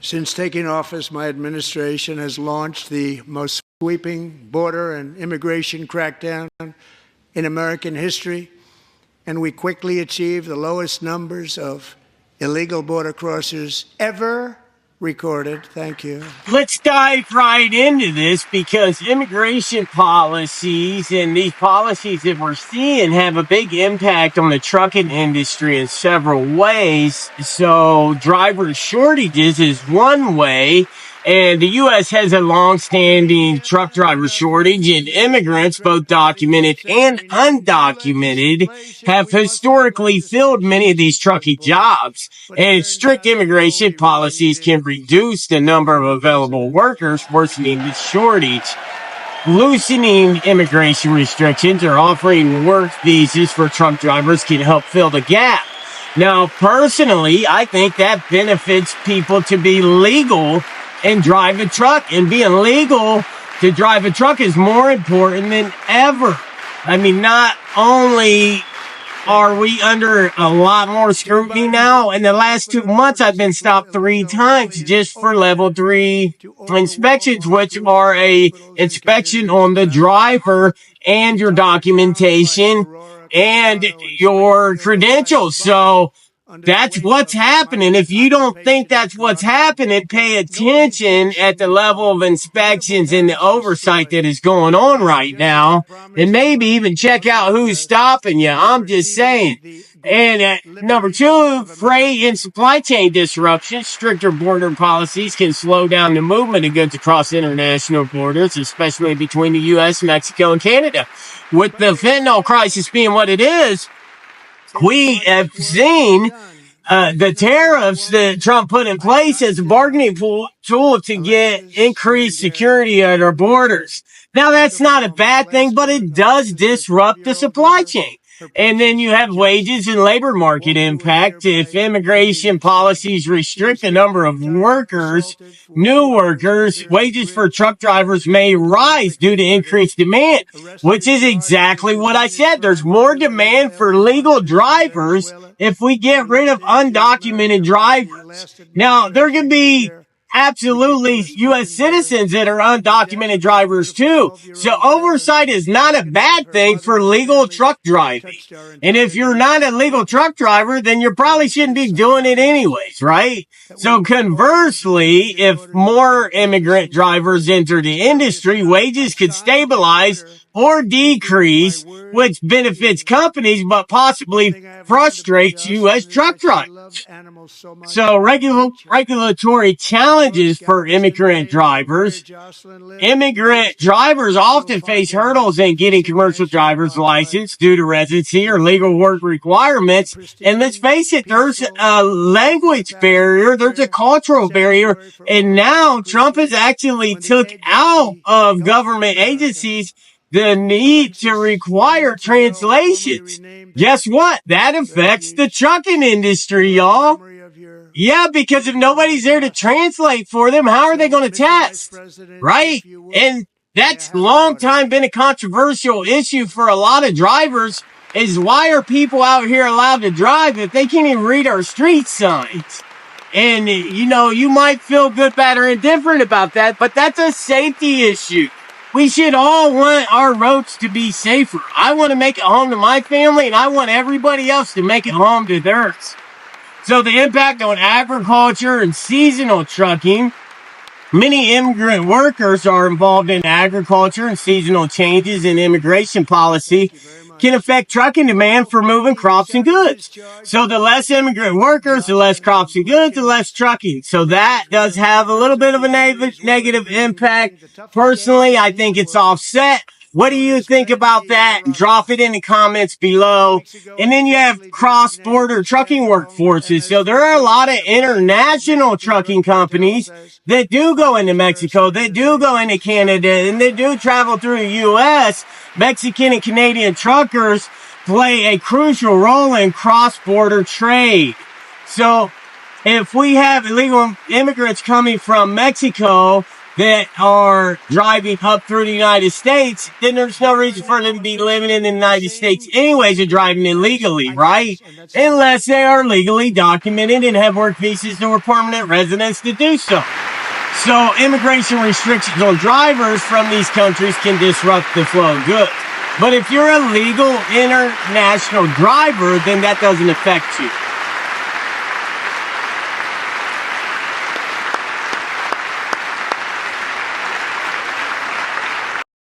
Since taking office, my administration has launched the most sweeping border and immigration crackdown in American history, and we quickly achieved the lowest numbers of illegal border crossers ever recorded. Thank you. Let's dive right into this, because immigration policies and these policies that we're seeing have a big impact on the trucking industry in several ways. So driver shortages is one way, and the U.S. has a long-standing truck driver shortage, and immigrants, both documented and undocumented, have historically filled many of these trucking jobs. And strict immigration policies can reduce the number of available workers, worsening the shortage. Loosening immigration restrictions or offering work visas for truck drivers can help fill the gap. Now, personally, I think that benefits people to be legal and drive a truck, and being legal to drive a truck is more important than ever. I mean, not only are we under a lot more scrutiny now, in the last 2 months, I've been stopped 3 times just for level 3 inspections, which are a inspection on the driver and your documentation and your credentials. So that's what's happening. If you don't think that's what's happening, pay attention at the level of inspections and the oversight that is going on right now, and maybe even check out who's stopping you. I'm just saying. And number 2, freight and supply chain disruptions. Stricter border policies can slow down the movement of goods across international borders, especially between the U.S., Mexico, and Canada. With the fentanyl crisis being what it is, we have seen the tariffs that Trump put in place as a bargaining tool to get increased security at our borders. Now, that's not a bad thing, but it does disrupt the supply chain. And then you have wages and labor market impact. If immigration policies restrict the number of workers, new workers, wages for truck drivers may rise due to increased demand, which is exactly what I said. There's more demand for legal drivers if we get rid of undocumented drivers. Now, there can be absolutely U.S. citizens that are undocumented drivers too. So oversight is not a bad thing for legal truck driving. And if you're not a legal truck driver, then you probably shouldn't be doing it anyways, right? So conversely, if more immigrant drivers enter the industry, wages could stabilize or decrease, which benefits companies but possibly frustrates U.S. truck drivers. So regulatory challenges for immigrant drivers. Immigrant drivers often face hurdles in getting commercial driver's license due to residency or legal work requirements. And let's face it, there's a language barrier, there's a cultural barrier, and now Trump has actually took out of government agencies the need to require translations. Guess what? That affects the trucking industry, y'all. Yeah, because if nobody's there to translate for them, how are they going to test? Right? And that's long time been a controversial issue for a lot of drivers, is why are people out here allowed to drive if they can't even read our street signs? And, you know, you might feel good, bad, or indifferent about that, but that's a safety issue. We should all want our roads to be safer. I want to make it home to my family, and I want everybody else to make it home to theirs. So the impact on agriculture and seasonal trucking. Many immigrant workers are involved in agriculture, and seasonal changes in immigration policy can affect trucking demand for moving crops and goods. So the less immigrant workers, the less crops and goods, the less trucking. So that does have a little bit of a negative impact. Personally, I think it's offset. What do you think about that? Drop it in the comments below. And then you have cross-border trucking workforces. So there are a lot of international trucking companies that do go into Mexico, that do go into Canada, and that do travel through the U.S. Mexican and Canadian truckers play a crucial role in cross-border trade. So if we have illegal immigrants coming from Mexico that are driving up through the United States, then there's no reason for them to be living in the United States anyways and driving illegally, right? Unless they are legally documented and have work visas or permanent residents to do so. So immigration restrictions on drivers from these countries can disrupt the flow of goods. But if you're a legal international driver, then that doesn't affect you.